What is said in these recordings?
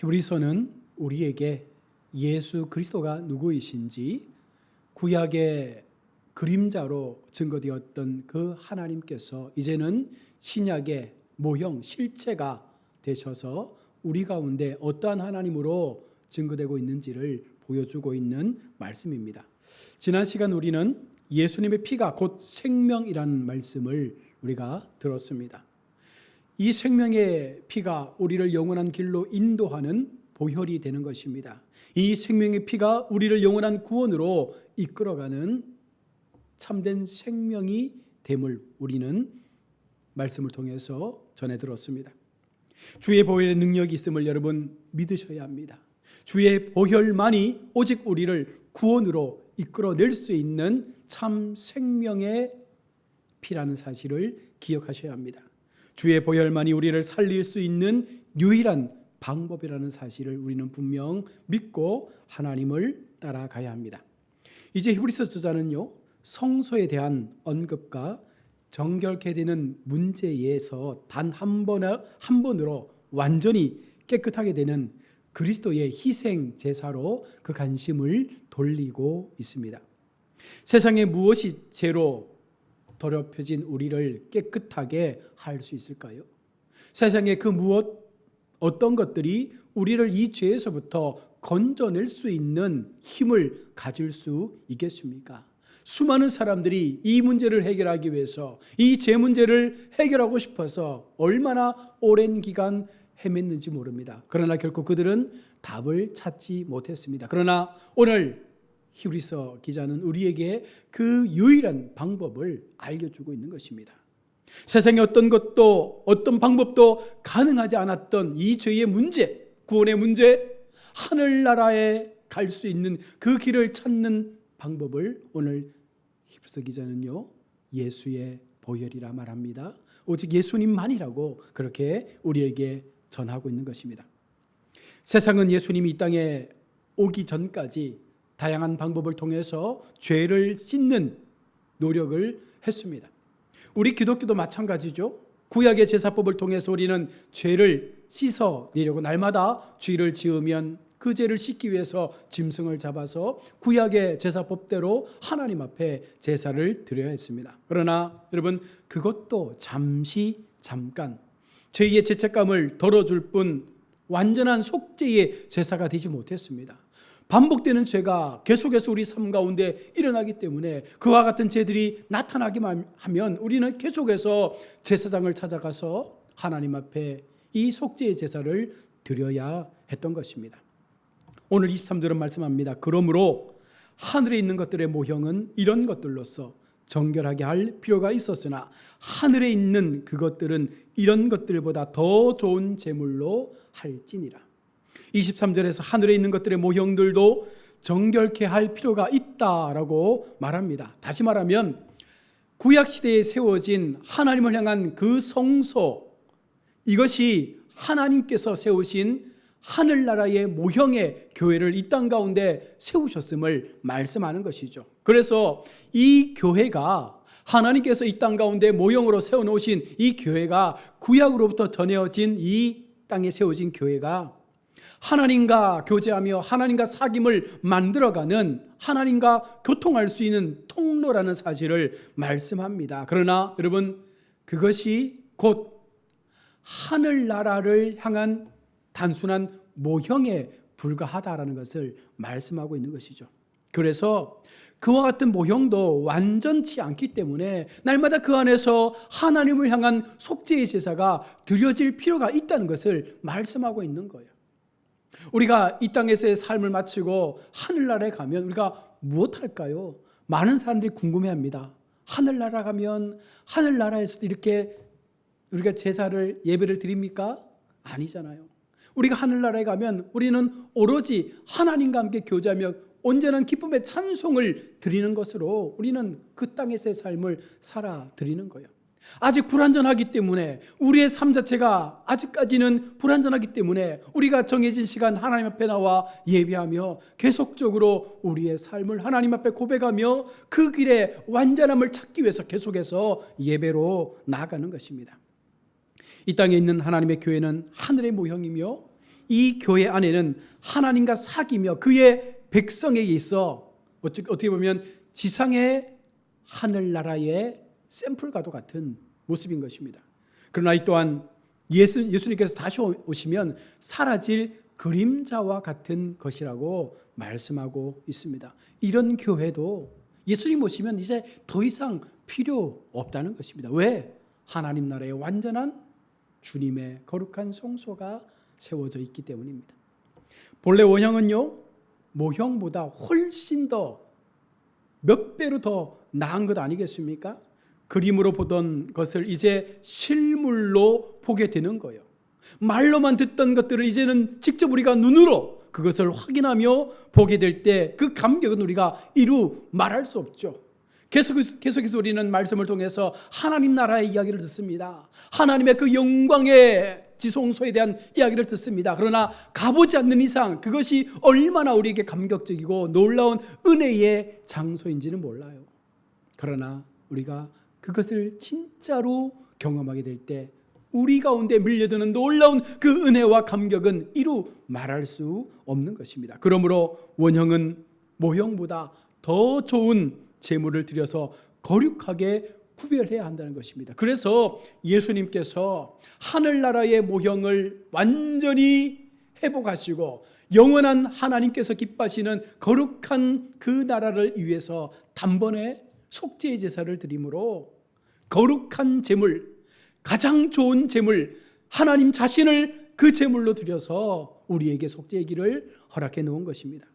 히브리서는 우리에게 예수 그리스도가 누구이신지 구약의 그림자로 증거되었던 그 하나님께서 이제는 신약의 모형, 실체가 되셔서 우리 가운데 어떠한 하나님으로 증거되고 있는지를 보여주고 있는 말씀입니다. 지난 시간 우리는 예수님의 피가 곧 생명이라는 말씀을 우리가 들었습니다. 이 생명의 피가 우리를 영원한 길로 인도하는 보혈이 되는 것입니다. 이 생명의 피가 우리를 영원한 구원으로 이끌어가는 참된 생명이 됨을 우리는 말씀을 통해서 전해 들었습니다. 주의 보혈의 능력이 있음을 여러분 믿으셔야 합니다. 주의 보혈만이 오직 우리를 구원으로 이끌어낼 수 있는 참 생명의 피라는 사실을 기억하셔야 합니다. 주의 보혈만이 우리를 살릴 수 있는 유일한 방법이라는 사실을 우리는 분명 믿고 하나님을 따라가야 합니다. 이제 히브리서 저자는요, 성소에 대한 언급과 정결케 되는 문제에서 단 한 번으로 완전히 깨끗하게 되는 그리스도의 희생 제사로 그 관심을 돌리고 있습니다. 세상에 무엇이 죄로 더럽혀진 우리를 깨끗하게 할 수 있을까요? 세상에 그 어떤 것들이 우리를 이 죄에서부터 건져낼 수 있는 힘을 가질 수 있겠습니까? 수많은 사람들이 이 문제를 해결하기 위해서 이 죄 문제를 해결하고 싶어서 얼마나 오랜 기간 헤맸는지 모릅니다. 그러나 결코 그들은 답을 찾지 못했습니다. 그러나 오늘 히브리서 기자는 우리에게 그 유일한 방법을 알려주고 있는 것입니다. 세상에 어떤 방법도 가능하지 않았던 이 죄의 문제, 구원의 문제, 하늘나라에 갈 수 있는 그 길을 찾는 방법을 오늘 히브리서 기자는요, 예수의 보혈이라 말합니다. 오직 예수님만이라고 그렇게 우리에게 전하고 있는 것입니다. 세상은 예수님이 이 땅에 오기 전까지 다양한 방법을 통해서 죄를 씻는 노력을 했습니다. 우리 기독교도 마찬가지죠. 구약의 제사법을 통해서 우리는 죄를 씻어내려고 날마다 죄를 지으면 그 죄를 씻기 위해서 짐승을 잡아서 구약의 제사법대로 하나님 앞에 제사를 드려야 했습니다. 그러나 여러분, 그것도 잠깐 죄의 죄책감을 덜어줄 뿐 완전한 속죄의 제사가 되지 못했습니다. 반복되는 죄가 계속해서 우리 삶 가운데 일어나기 때문에 그와 같은 죄들이 나타나기만 하면 우리는 계속해서 제사장을 찾아가서 하나님 앞에 이 속죄의 제사를 드려야 했던 것입니다. 오늘 23절은 말씀합니다. 그러므로 하늘에 있는 것들의 모형은 이런 것들로서 정결하게 할 필요가 있었으나 하늘에 있는 그것들은 이런 것들보다 더 좋은 제물로 할지니라. 23절에서 하늘에 있는 것들의 모형들도 정결케 할 필요가 있다라고 말합니다. 다시 말하면 구약시대에 세워진 하나님을 향한 그 성소, 이것이 하나님께서 세우신 하늘나라의 모형의 교회를 이 땅 가운데 세우셨음을 말씀하는 것이죠. 그래서 이 교회가 하나님께서 이 땅 가운데 모형으로 세워놓으신 이 교회가 구약으로부터 전해진 이 땅에 세워진 교회가 하나님과 교제하며 하나님과 사귐을 만들어가는, 하나님과 교통할 수 있는 통로라는 사실을 말씀합니다. 그러나 여러분, 그것이 곧 하늘나라를 향한 단순한 모형에 불과하다라는 것을 말씀하고 있는 것이죠. 그래서 그와 같은 모형도 완전치 않기 때문에 날마다 그 안에서 하나님을 향한 속죄의 제사가 드려질 필요가 있다는 것을 말씀하고 있는 거예요. 우리가 이 땅에서의 삶을 마치고 하늘나라에 가면 우리가 무엇 할까요? 많은 사람들이 궁금해합니다. 하늘나라 가면 하늘나라에서도 이렇게 우리가 제사를, 예배를 드립니까? 아니잖아요. 우리가 하늘나라에 가면 우리는 오로지 하나님과 함께 교제하며 온전한 기쁨의 찬송을 드리는 것으로 우리는 그 땅에서의 삶을 살아 드리는 거예요. 아직 불완전하기 때문에, 우리의 삶 자체가 아직까지는 불완전하기 때문에 우리가 정해진 시간 하나님 앞에 나와 예배하며 계속적으로 우리의 삶을 하나님 앞에 고백하며 그 길에 완전함을 찾기 위해서 계속해서 예배로 나아가는 것입니다. 이 땅에 있는 하나님의 교회는 하늘의 모형이며 이 교회 안에는 하나님과 사귀며 그의 백성에게 있어 어떻게 보면 지상의 하늘나라의 샘플과도 같은 모습인 것입니다. 그러나 이 또한 예수님께서 다시 오시면 사라질 그림자와 같은 것이라고 말씀하고 있습니다. 이런 교회도 예수님 오시면 이제 더 이상 필요 없다는 것입니다. 왜? 하나님 나라의 완전한 주님의 거룩한 성소가 세워져 있기 때문입니다. 본래 원형은요, 모형보다 훨씬 더 몇 배로 더 나은 것 아니겠습니까? 그림으로 보던 것을 이제 실물로 보게 되는 거예요. 말로만 듣던 것들을 이제는 직접 우리가 눈으로 그것을 확인하며 보게 될 때 그 감격은 우리가 이루 말할 수 없죠. 계속해서 우리는 말씀을 통해서 하나님 나라의 이야기를 듣습니다. 하나님의 그 영광의 지성소에 대한 이야기를 듣습니다. 그러나 가보지 않는 이상 그것이 얼마나 우리에게 감격적이고 놀라운 은혜의 장소인지는 몰라요. 그러나 우리가 그것을 진짜로 경험하게 될 때 우리 가운데 밀려드는 놀라운 그 은혜와 감격은 이루 말할 수 없는 것입니다. 그러므로 원형은 모형보다 더 좋은 제물을 드려서 거룩하게 구별해야 한다는 것입니다. 그래서 예수님께서 하늘나라의 모형을 완전히 회복하시고 영원한 하나님께서 기뻐하시는 거룩한 그 나라를 위해서 단번에 속죄의 제사를 드림으로 거룩한 제물, 가장 좋은 제물, 하나님 자신을 그 제물로 드려서 우리에게 속죄의 길을 허락해 놓은 것입니다.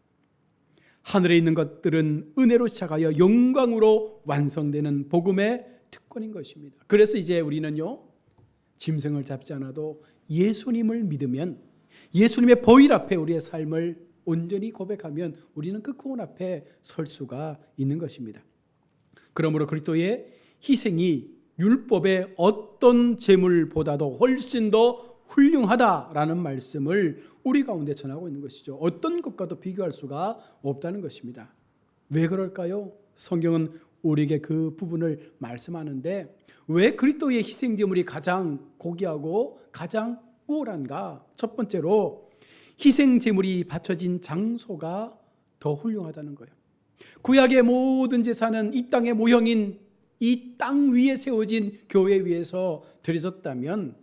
하늘에 있는 것들은 은혜로 시작하여 영광으로 완성되는 복음의 특권인 것입니다. 그래서 이제 우리는요, 짐승을 잡지 않아도 예수님을 믿으면, 예수님의 보혈 앞에 우리의 삶을 온전히 고백하면 우리는 그 구원 앞에 설 수가 있는 것입니다. 그러므로 그리스도의 희생이 율법의 어떤 제물보다도 훨씬 더 훌륭하다라는 말씀을 우리 가운데 전하고 있는 것이죠. 어떤 것과도 비교할 수가 없다는 것입니다. 왜 그럴까요? 성경은 우리에게 그 부분을 말씀하는데 왜 그리스도의 희생 제물이 가장 고귀하고 가장 우월한가? 첫 번째로 희생 제물이 바쳐진 장소가 더 훌륭하다는 거예요. 구약의 모든 제사는 이 땅의 모형인 이 땅 위에 세워진 교회 위에서 드려졌다면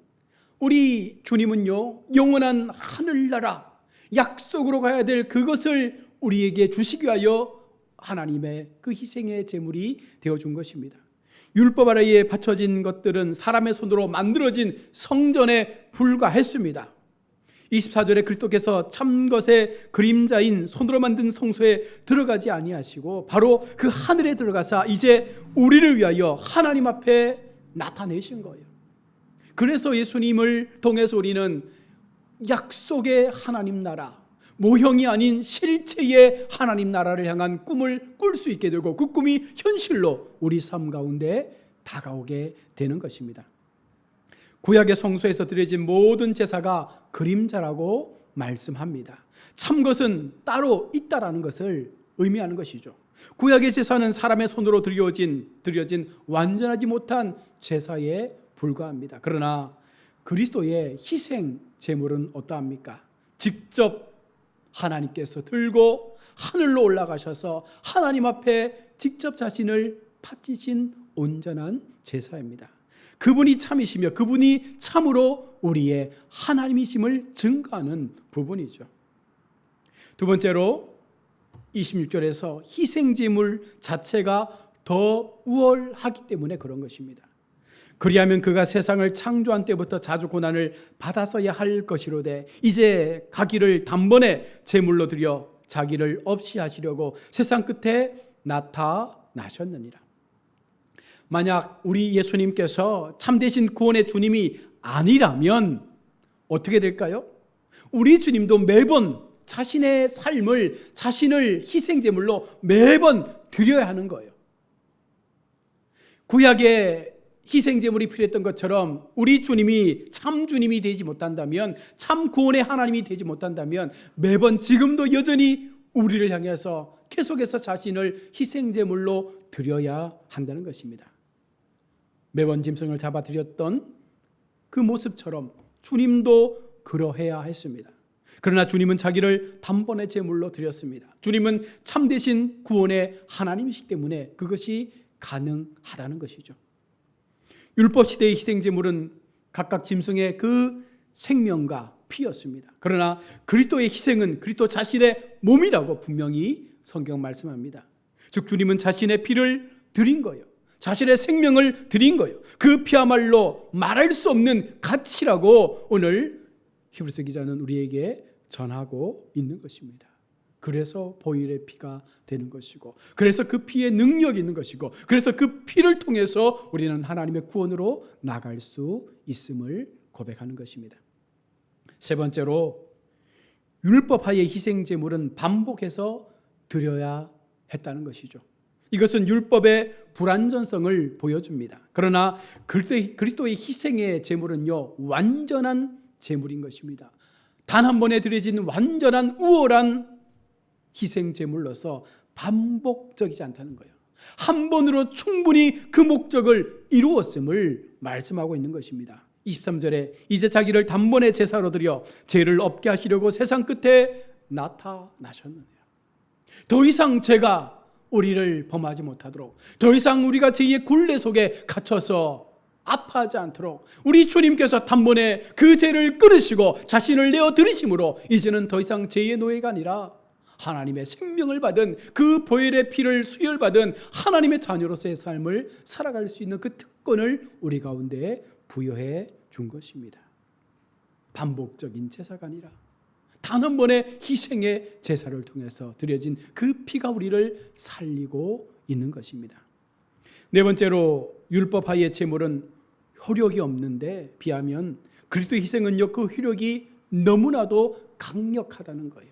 우리 주님은요, 영원한 하늘나라 약속으로 가야 될 그것을 우리에게 주시기 위하여 하나님의 그 희생의 제물이 되어준 것입니다. 율법 아래에 바쳐진 것들은 사람의 손으로 만들어진 성전에 불과했습니다. 24절에 그리스도께서 참것의 그림자인 손으로 만든 성소에 들어가지 아니하시고 바로 그 하늘에 들어가사 이제 우리를 위하여 하나님 앞에 나타내신 거예요. 그래서 예수님을 통해서 우리는 약속의 하나님 나라, 모형이 아닌 실체의 하나님 나라를 향한 꿈을 꿀 수 있게 되고 그 꿈이 현실로 우리 삶 가운데 다가오게 되는 것입니다. 구약의 성소에서 드려진 모든 제사가 그림자라고 말씀합니다. 참것은 따로 있다라는 것을 의미하는 것이죠. 구약의 제사는 사람의 손으로 드려진 완전하지 못한 제사에 불과합니다. 그러나 그리스도의 희생 제물은 어떠합니까? 직접 하나님께서 들고 하늘로 올라가셔서 하나님 앞에 직접 자신을 바치신 온전한 제사입니다. 그분이 참이시며 그분이 참으로 우리의 하나님이심을 증거하는 부분이죠. 두 번째로 26절에서 희생제물 자체가 더 우월하기 때문에 그런 것입니다. 그리하면 그가 세상을 창조한 때부터 자주 고난을 받았어야 할 것이로되 이제 가기를 단번에 제물로 드려 자기를 없이 하시려고 세상 끝에 나타나셨느니라. 만약 우리 예수님께서 참되신 구원의 주님이 아니라면 어떻게 될까요? 우리 주님도 매번 자신의 삶을 자신을 희생제물로 매번 드려야 하는 거예요. 구약의 희생제물이 필요했던 것처럼 우리 주님이 참 주님이 되지 못한다면, 참 구원의 하나님이 되지 못한다면 매번 지금도 여전히 우리를 향해서 계속해서 자신을 희생제물로 드려야 한다는 것입니다. 매번 짐승을 잡아드렸던 그 모습처럼 주님도 그러해야 했습니다. 그러나 주님은 자기를 단번에 제물로 드렸습니다. 주님은 참되신 구원의 하나님이시기 때문에 그것이 가능하다는 것이죠. 율법 시대의 희생제물은 각각 짐승의 그 생명과 피였습니다. 그러나 그리스도의 희생은 그리스도 자신의 몸이라고 분명히 성경 말씀합니다. 즉 주님은 자신의 피를 드린 거예요. 자신의 생명을 드린 거예요. 그 피야말로 말할 수 없는 가치라고 오늘 히브리서 기자는 우리에게 전하고 있는 것입니다. 그래서 보혈의 피가 되는 것이고, 그래서 그 피에 능력이 있는 것이고, 그래서 그 피를 통해서 우리는 하나님의 구원으로 나갈 수 있음을 고백하는 것입니다. 세 번째로, 율법하의 희생제물은 반복해서 드려야 했다는 것이죠. 이것은 율법의 불완전성을 보여줍니다. 그러나 그리스도의 희생의 제물은요, 완전한 제물인 것입니다. 단 한 번에 드려진 완전한 우월한 희생 제물로서 반복적이지 않다는 거예요. 한 번으로 충분히 그 목적을 이루었음을 말씀하고 있는 것입니다. 23절에 이제 자기를 단번에 제사로 드려 죄를 없게 하시려고 세상 끝에 나타나셨느니라. 더 이상 죄가 우리를 범하지 못하도록, 더 이상 우리가 죄의 굴레 속에 갇혀서 아파하지 않도록 우리 주님께서 단번에 그 죄를 끊으시고 자신을 내어 드리심으로 이제는 더 이상 죄의 노예가 아니라 하나님의 생명을 받은, 그 보혈의 피를 수혈받은 하나님의 자녀로서의 삶을 살아갈 수 있는 그 특권을 우리 가운데 부여해 준 것입니다. 반복적인 제사가 아니라 단 한 번의 희생의 제사를 통해서 드려진 그 피가 우리를 살리고 있는 것입니다. 네 번째로, 율법하의 제물은 효력이 없는데 비하면 그리스도의 희생은요, 그 효력이 너무나도 강력하다는 거예요.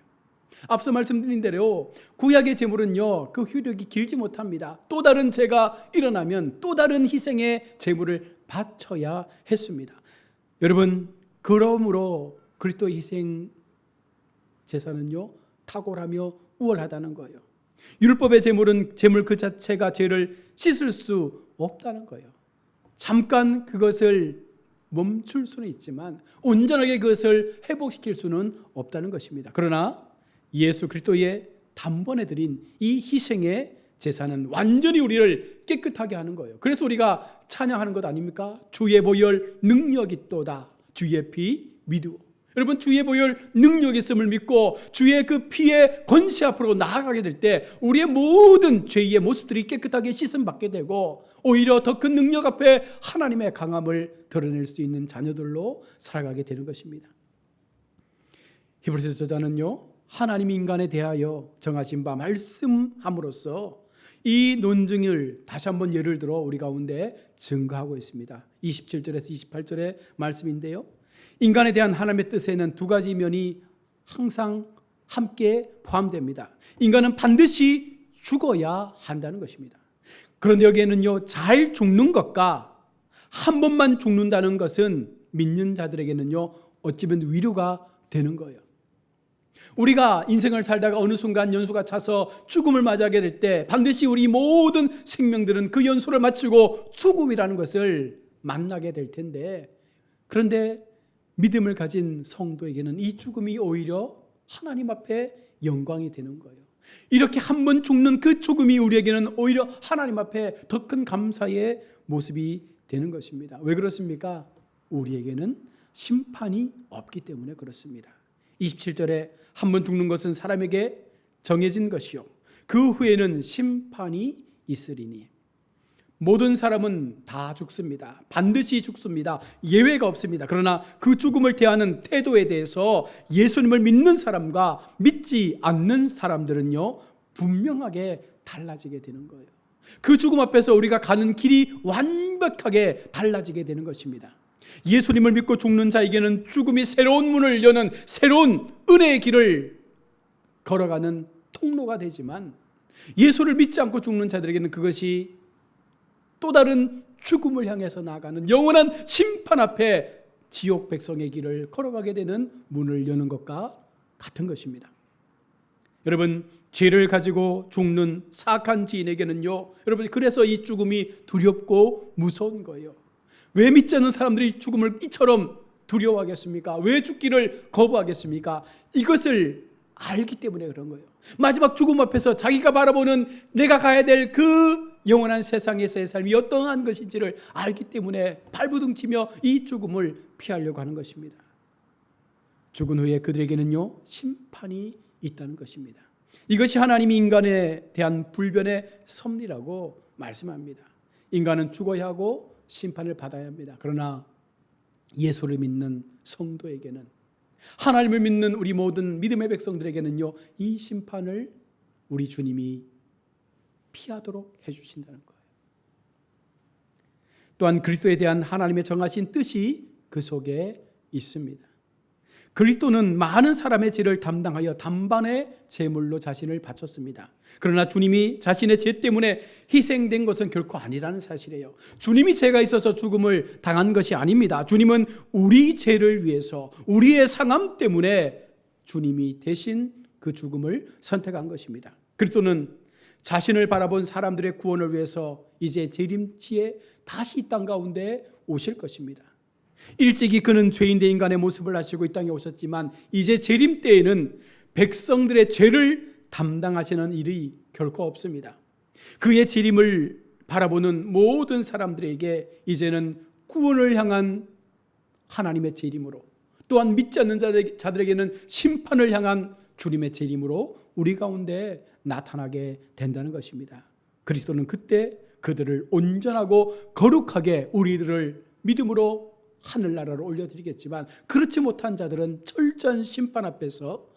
앞서 말씀드린 대로 구약의 제물은요, 그 효력이 길지 못합니다. 또 다른 죄가 일어나면 또 다른 희생의 제물을 바쳐야 했습니다. 여러분, 그러므로 그리스도의 희생 제사는요, 탁월하며 우월하다는 거예요. 율법의 제물은 제물 그 자체가 죄를 씻을 수 없다는 거예요. 잠깐 그것을 멈출 수는 있지만 온전하게 그것을 회복시킬 수는 없다는 것입니다. 그러나 예수 그리스도의 단번에 드린 이 희생의 제사는 완전히 우리를 깨끗하게 하는 거예요. 그래서 우리가 찬양하는 것 아닙니까? 주의 보혈 능력이 있도다. 주의 피 믿으오. 여러분, 주의 보혈 능력이 있음을 믿고 주의 그 피의 권세 앞으로 나아가게 될 때 우리의 모든 죄의 모습들이 깨끗하게 씻음받게 되고 오히려 더 큰 능력 앞에 하나님의 강함을 드러낼 수 있는 자녀들로 살아가게 되는 것입니다. 히브리서 저자는요, 하나님이 인간에 대하여 정하신 바 말씀함으로써 이 논증을 다시 한번 예를 들어 우리 가운데 증거하고 있습니다. 27절에서 28절의 말씀인데요, 인간에 대한 하나님의 뜻에는 두 가지 면이 항상 함께 포함됩니다. 인간은 반드시 죽어야 한다는 것입니다. 그런데 여기에는요, 잘 죽는 것과 한 번만 죽는다는 것은 믿는 자들에게는요, 어찌보면 위로가 되는 거예요. 우리가 인생을 살다가 어느 순간 연수가 차서 죽음을 맞이하게 될 때 반드시 우리 모든 생명들은 그 연수를 마치고 죽음이라는 것을 만나게 될 텐데, 그런데 믿음을 가진 성도에게는 이 죽음이 오히려 하나님 앞에 영광이 되는 거예요. 이렇게 한 번 죽는 그 죽음이 우리에게는 오히려 하나님 앞에 더 큰 감사의 모습이 되는 것입니다. 왜 그렇습니까? 우리에게는 심판이 없기 때문에 그렇습니다. 27절에 한 번 죽는 것은 사람에게 정해진 것이요 그 후에는 심판이 있으리니. 모든 사람은 다 죽습니다. 반드시 죽습니다. 예외가 없습니다. 그러나 그 죽음을 대하는 태도에 대해서 예수님을 믿는 사람과 믿지 않는 사람들은요, 분명하게 달라지게 되는 거예요. 그 죽음 앞에서 우리가 가는 길이 완벽하게 달라지게 되는 것입니다. 예수님을 믿고 죽는 자에게는 죽음이 새로운 문을 여는 새로운 은혜의 길을 걸어가는 통로가 되지만, 예수를 믿지 않고 죽는 자들에게는 그것이 또 다른 죽음을 향해서 나아가는 영원한 심판 앞에 지옥 백성의 길을 걸어가게 되는 문을 여는 것과 같은 것입니다. 여러분, 죄를 가지고 죽는 사악한 지인에게는요, 여러분, 그래서 이 죽음이 두렵고 무서운 거예요. 왜 믿지 않는 사람들이 죽음을 이처럼 두려워하겠습니까? 왜 죽기를 거부하겠습니까? 이것을 알기 때문에 그런 거예요. 마지막 죽음 앞에서 자기가 바라보는 내가 가야 될 그 영원한 세상에서의 삶이 어떠한 것인지를 알기 때문에 발부둥치며 이 죽음을 피하려고 하는 것입니다. 죽은 후에 그들에게는요, 심판이 있다는 것입니다. 이것이 하나님이 인간에 대한 불변의 섭리라고 말씀합니다. 인간은 죽어야 하고 심판을 받아야 합니다. 그러나 예수를 믿는 성도에게는, 하나님을 믿는 우리 모든 믿음의 백성들에게는요, 이 심판을 우리 주님이 피하도록 해주신다는 거예요. 또한 그리스도에 대한 하나님의 정하신 뜻이 그 속에 있습니다. 그리스도는 많은 사람의 죄를 담당하여 단번에 제물로 자신을 바쳤습니다. 그러나 주님이 자신의 죄 때문에 희생된 것은 결코 아니라는 사실이에요. 주님이 죄가 있어서 죽음을 당한 것이 아닙니다. 주님은 우리 죄를 위해서, 우리의 상함 때문에 주님이 대신 그 죽음을 선택한 것입니다. 그리스도는 자신을 바라본 사람들의 구원을 위해서 이제 재림치에 다시 이 땅 가운데 오실 것입니다. 일찍이 그는 죄인된 인간의 모습을 하시고 이 땅에 오셨지만 이제 재림 때에는 백성들의 죄를 담당하시는 일이 결코 없습니다. 그의 재림을 바라보는 모든 사람들에게 이제는 구원을 향한 하나님의 재림으로, 또한 믿지 않는 자들에게는 심판을 향한 주님의 재림으로 우리 가운데 나타나게 된다는 것입니다. 그리스도는 그때 그들을 온전하고 거룩하게 우리들을 믿음으로 하늘나라로 올려드리겠지만, 그렇지 못한 자들은 철저한 심판 앞에서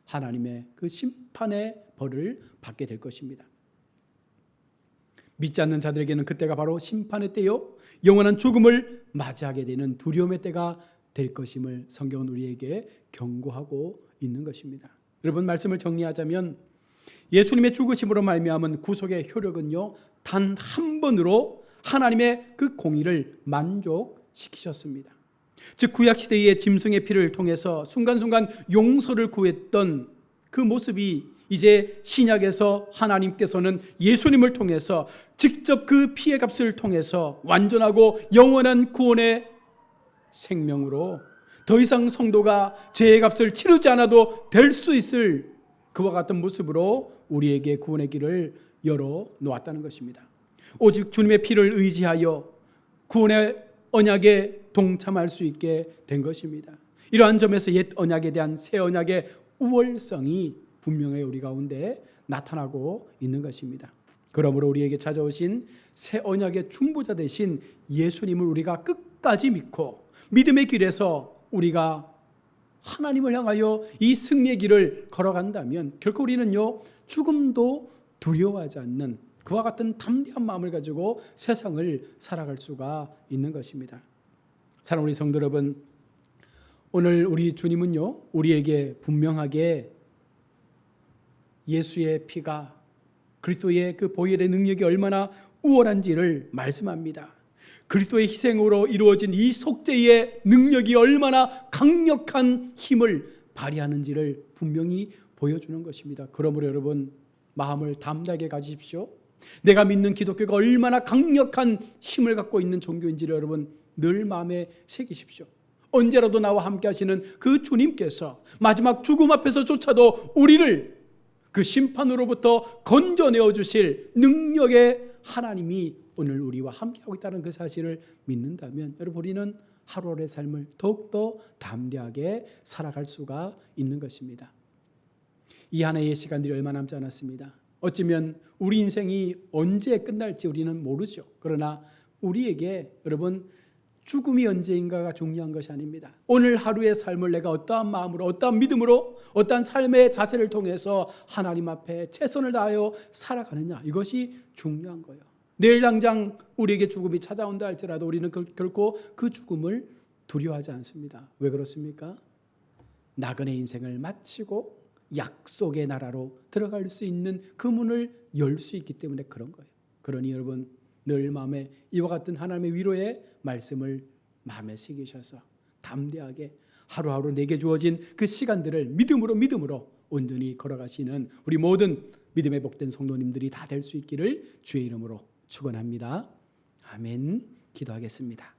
하나님의 그 심판의 벌을 받게 될 것입니다. 믿지 않는 자들에게는 그때가 바로 심판의 때요, 영원한 죽음을 맞이하게 되는 두려움의 때가 될 것임을 성경은 우리에게 경고하고 있는 것입니다. 여러분, 말씀을 정리하자면 예수님의 죽으심으로 말미암은 구속의 효력은요, 단 한 번으로 하나님의 그 공의를 만족시키셨습니다. 즉 구약시대의 짐승의 피를 통해서 순간순간 용서를 구했던 그 모습이 이제 신약에서 하나님께서는 예수님을 통해서 직접 그 피의 값을 통해서 완전하고 영원한 구원의 생명으로 더 이상 성도가 죄의 값을 치르지 않아도 될 수 있을 그와 같은 모습으로 우리에게 구원의 길을 열어 놓았다는 것입니다. 오직 주님의 피를 의지하여 구원의 언약에 동참할 수 있게 된 것입니다. 이러한 점에서 옛 언약에 대한 새 언약의 우월성이 분명히 우리 가운데 나타나고 있는 것입니다. 그러므로 우리에게 찾아오신 새 언약의 중보자 되신 예수님을 우리가 끝까지 믿고 믿음의 길에서 우리가 하나님을 향하여 이 승리의 길을 걸어간다면 결코 우리는요, 죽음도 두려워하지 않는 그와 같은 담대한 마음을 가지고 세상을 살아갈 수가 있는 것입니다. 사랑하는 우리 성도 여러분, 오늘 우리 주님은요, 우리에게 분명하게 예수의 피가, 그리스도의 그 보혈의 능력이 얼마나 우월한지를 말씀합니다. 그리스도의 희생으로 이루어진 이 속죄의 능력이 얼마나 강력한 힘을 발휘하는지를 분명히 보여주는 것입니다. 그러므로 여러분, 마음을 담대하게 가지십시오. 내가 믿는 기독교가 얼마나 강력한 힘을 갖고 있는 종교인지를 여러분 늘 마음에 새기십시오. 언제라도 나와 함께 하시는 그 주님께서 마지막 죽음 앞에서조차도 우리를 그 심판으로부터 건져내어 주실 능력의 하나님이 오늘 우리와 함께하고 있다는 그 사실을 믿는다면 여러분, 우리는 하루하루의 삶을 더욱더 담대하게 살아갈 수가 있는 것입니다. 이 한 해의 시간들이 얼마 남지 않았습니다. 어쩌면 우리 인생이 언제 끝날지 우리는 모르죠. 그러나 우리에게 여러분, 죽음이 언제인가가 중요한 것이 아닙니다. 오늘 하루의 삶을 내가 어떠한 마음으로, 어떠한 믿음으로, 어떠한 삶의 자세를 통해서 하나님 앞에 최선을 다하여 살아가느냐, 이것이 중요한 거예요. 내일 당장 우리에게 죽음이 찾아온다 할지라도 우리는 결코 그 죽음을 두려워하지 않습니다. 왜 그렇습니까? 나그네 인생을 마치고 약속의 나라로 들어갈 수 있는 그 문을 열 수 있기 때문에 그런 거예요. 그러니 여러분, 늘 마음에 이와 같은 하나님의 위로의 말씀을 마음에 새기셔서 담대하게 하루하루 내게 주어진 그 시간들을 믿음으로 온전히 걸어가시는 우리 모든 믿음의 복된 성도님들이 다 될 수 있기를 주의 이름으로 축원합니다. 아멘. 기도하겠습니다.